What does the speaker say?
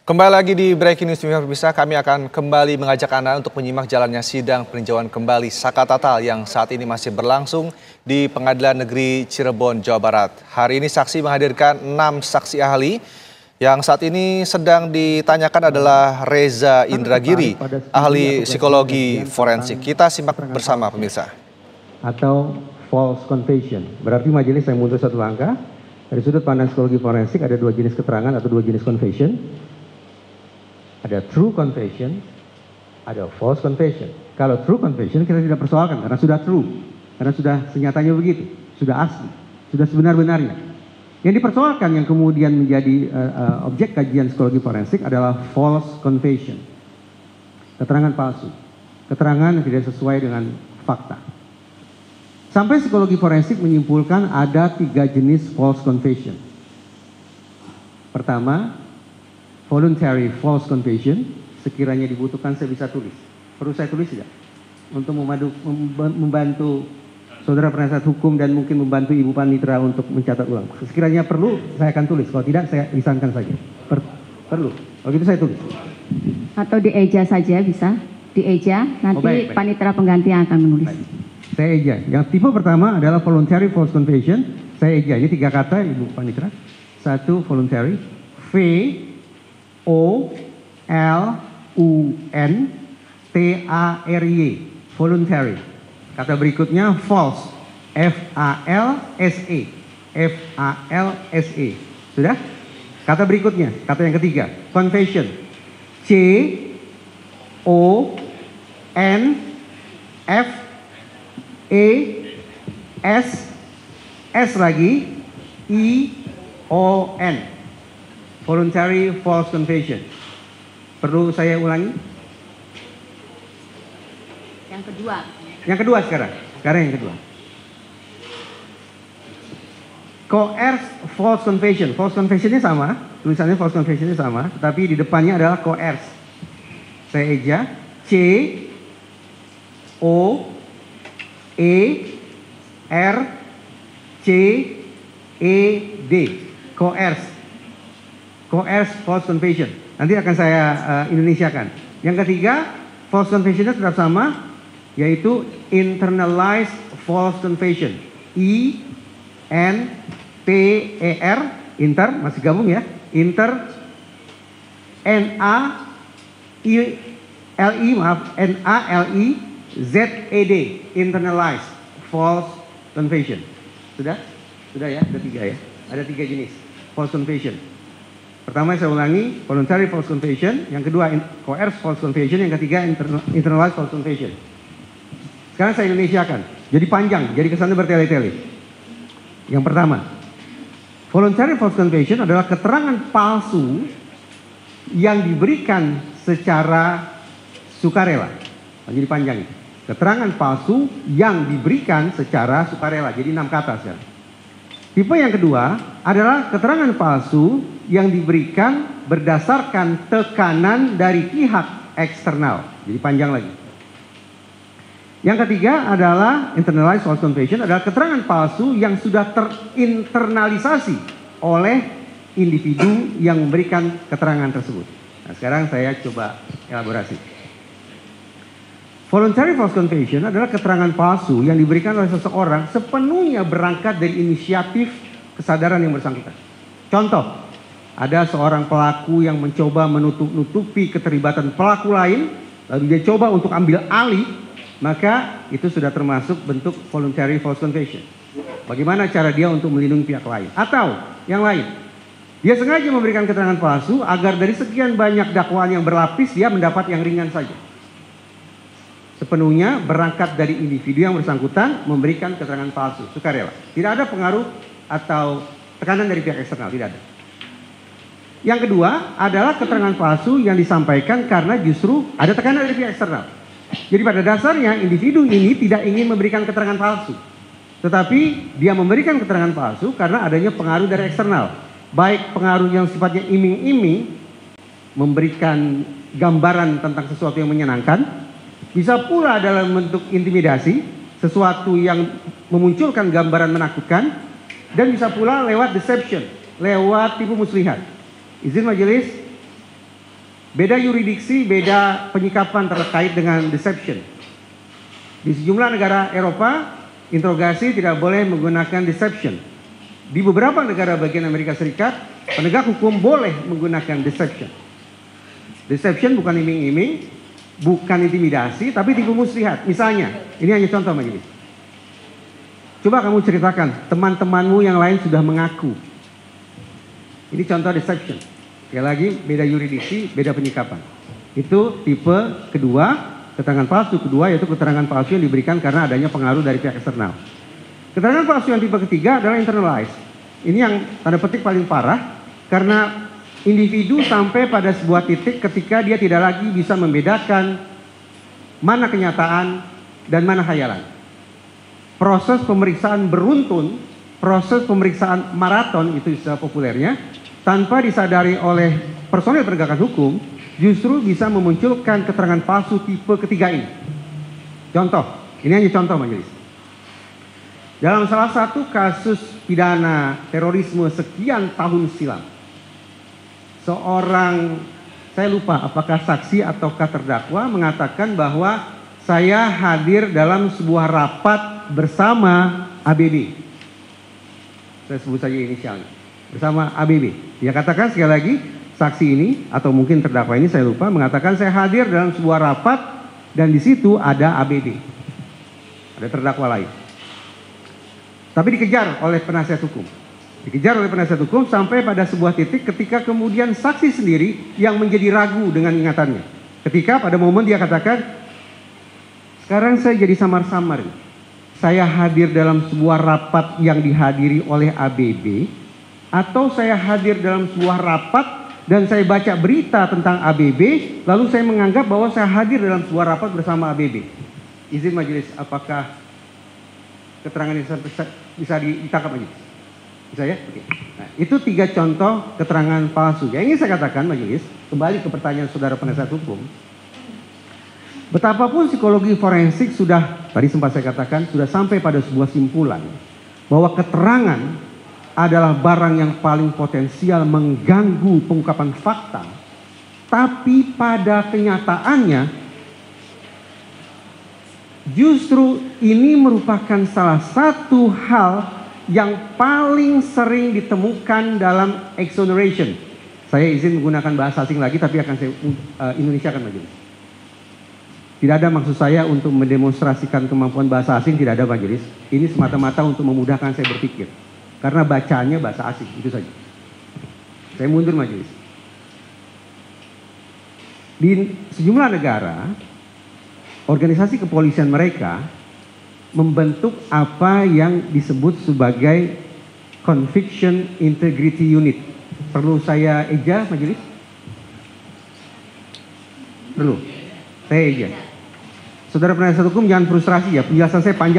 Kembali lagi di Breaking News Pemirsa, kami akan kembali mengajak Anda untuk menyimak jalannya sidang peninjauan kembali Saka Tatal yang saat ini masih berlangsung di Pengadilan Negeri Cirebon, Jawa Barat. Hari ini saksi menghadirkan 6 saksi ahli. Yang saat ini sedang ditanyakan adalah Reza Indragiri, ahli psikologi forensik. Kita simak bersama pemirsa. Atau false confession, berarti majelis yang mundur satu langkah. Dari sudut pandang psikologi forensik ada dua jenis keterangan atau dua jenis confession. Ada true confession, ada false confession. Kalau true confession kita tidak persoalkan karena sudah true, karena sudah senyatanya begitu, sudah asli, sudah sebenar-benarnya. Yang dipersoalkan yang kemudian menjadi objek kajian psikologi forensik adalah false confession, keterangan palsu, keterangan yang tidak sesuai dengan fakta. Sampai psikologi forensik menyimpulkan ada 3 jenis false confession. Pertama, voluntary false confession, sekiranya dibutuhkan saya bisa tulis. Perlu saya tulis tidak? Untuk membantu saudara penasihat hukum dan mungkin membantu Ibu Panitra untuk mencatat ulang. Sekiranya perlu saya akan tulis, kalau tidak saya lisankan saja. Perlu, kalau gitu saya tulis. Atau dieja saja bisa, dieja, nanti baik. Panitra pengganti yang akan menulis. Baik. Saya eja, yang tipe pertama adalah voluntary false confession, saya eja, ini 3 kata Ibu Panitra. 1 voluntary, V-O-L-U-N-T-A-R-Y, voluntary. Kata berikutnya false, F-A-L-S-E, F-A-L-S-E. Sudah? Kata berikutnya, kata yang ketiga, confession, C-O-N-F-E-S, S lagi, I-O-N. Voluntary false confession. Perlu saya ulangi? Yang kedua. Yang kedua sekarang. Sekarang yang kedua. Coerced false confession. False confessionnya sama. Tulisannya false confessionnya sama. Tetapi di depannya adalah coerced. Saya eja. C-O-E-R-C-E-D. Coerced. Coerced false confession. Nanti akan saya Indonesiakan. Yang ketiga, false confessionnya tetap sama, yaitu internalized false confession. I-N-T-E-R, inter, masih gabung ya, inter, N-A-I-L-I, maaf, N-A-L-I-Z-E-D, internalized false confession. Sudah? Sudah ya, ada 3 ya. Ada 3 jenis false confession. Pertama saya ulangi, voluntary false confession. Yang kedua, coerced false confession. Yang ketiga, internalized false confession. Sekarang saya Indonesiakan. Jadi panjang, jadi kesannya bertele-tele. Yang pertama, voluntary false confession adalah keterangan palsu yang diberikan secara sukarela. Jadi panjang itu. Keterangan palsu yang diberikan secara sukarela. Jadi 6 kata sekarang. Tipe yang kedua adalah keterangan palsu yang diberikan berdasarkan tekanan dari pihak eksternal. Jadi panjang lagi. Yang ketiga adalah internalized false confession, adalah keterangan palsu yang sudah terinternalisasi oleh individu yang memberikan keterangan tersebut. Nah, sekarang saya coba elaborasi. Voluntary false confession adalah keterangan palsu yang diberikan oleh seseorang sepenuhnya berangkat dari inisiatif kesadaran yang bersangkutan. Contoh, ada seorang pelaku yang mencoba menutupi keterlibatan pelaku lain, lalu dia coba untuk ambil alih, maka itu sudah termasuk bentuk voluntary false confession. Bagaimana cara dia untuk melindungi pihak lain? Atau yang lain, dia sengaja memberikan keterangan palsu agar dari sekian banyak dakwaan yang berlapis dia mendapat yang ringan saja. Sepenuhnya berangkat dari individu yang bersangkutan memberikan keterangan palsu, sukarela. Tidak ada pengaruh atau tekanan dari pihak eksternal, tidak ada. Yang kedua adalah keterangan palsu yang disampaikan karena justru ada tekanan dari pihak eksternal. Jadi pada dasarnya individu ini tidak ingin memberikan keterangan palsu. Tetapi dia memberikan keterangan palsu karena adanya pengaruh dari eksternal. Baik pengaruh yang sifatnya iming-iming, memberikan gambaran tentang sesuatu yang menyenangkan, bisa pula dalam bentuk intimidasi, sesuatu yang memunculkan gambaran menakutkan, dan bisa pula lewat deception, lewat tipu muslihat. Izin majelis, Beda yuridiksi, beda penyikapan terkait dengan deception. Di sejumlah negara Eropa, interogasi tidak boleh menggunakan deception. Di beberapa negara bagian Amerika Serikat, penegak hukum boleh menggunakan deception. Deception bukan iming-iming, bukan intimidasi, tapi tipu muslihat. Misalnya, ini hanya contoh majelis. Coba kamu ceritakan, teman-temanmu yang lain sudah mengaku. Ini contoh deception. Sekali lagi, beda yuridiksi, beda penyikapan. Itu tipe kedua, keterangan palsu kedua, yaitu keterangan palsu yang diberikan karena adanya pengaruh dari pihak eksternal. Keterangan palsu yang tipe ketiga adalah internalized. Ini yang tanda petik paling parah, karena individu sampai pada sebuah titik ketika dia tidak lagi bisa membedakan mana kenyataan dan mana khayalan. Proses pemeriksaan beruntun, proses pemeriksaan maraton, itu istilah populernya, tanpa disadari oleh personel penegakan hukum, justru bisa memunculkan keterangan palsu tipe ketiga ini. Contoh, ini hanya contoh majelis. Dalam salah satu kasus pidana terorisme sekian tahun silam, seorang, saya lupa apakah saksi ataukah terdakwa, mengatakan bahwa saya hadir dalam sebuah rapat bersama ABB. Saya sebut saja inisialnya. Bersama ABB. Dia katakan sekali lagi, saksi ini atau mungkin terdakwa ini saya lupa, mengatakan saya hadir dalam sebuah rapat dan di situ ada ABB. Ada terdakwa lain. Tapi dikejar oleh penasihat hukum. Dikejar oleh penasihat hukum sampai pada sebuah titik ketika kemudian saksi sendiri yang menjadi ragu dengan ingatannya. Ketika pada momen dia katakan, sekarang saya jadi samar-samar. Saya hadir dalam sebuah rapat yang dihadiri oleh ABB, atau saya hadir dalam sebuah rapat dan saya baca berita tentang ABB, lalu saya menganggap bahwa saya hadir dalam sebuah rapat bersama ABB. Izin majelis, apakah keterangan ini bisa ditangkap majelis? Bisa ya? Oke. Nah, itu 3 contoh keterangan palsu. Yang ingin saya katakan majelis, kembali ke pertanyaan saudara penasihat hukum. Betapapun psikologi forensik sudah, tadi sempat saya katakan, sudah sampai pada sebuah simpulan bahwa keterangan adalah barang yang paling potensial mengganggu pengungkapan fakta, tapi pada kenyataannya justru ini merupakan salah satu hal yang paling sering ditemukan dalam exoneration. Saya izin menggunakan bahasa asing lagi, tapi akan saya Indonesiakan majelis. Tidak ada maksud saya untuk mendemonstrasikan kemampuan bahasa asing, tidak ada majelis. Ini semata-mata untuk memudahkan saya berpikir. Karena bacaannya bahasa asing, itu saja. Saya mundur majelis. Di sejumlah negara, organisasi kepolisian mereka membentuk apa yang disebut sebagai Conviction Integrity Unit. Perlu saya eja majelis? Perlu. Saya eja. Saudara penasihat hukum jangan frustrasi ya, penjelasan saya panjang.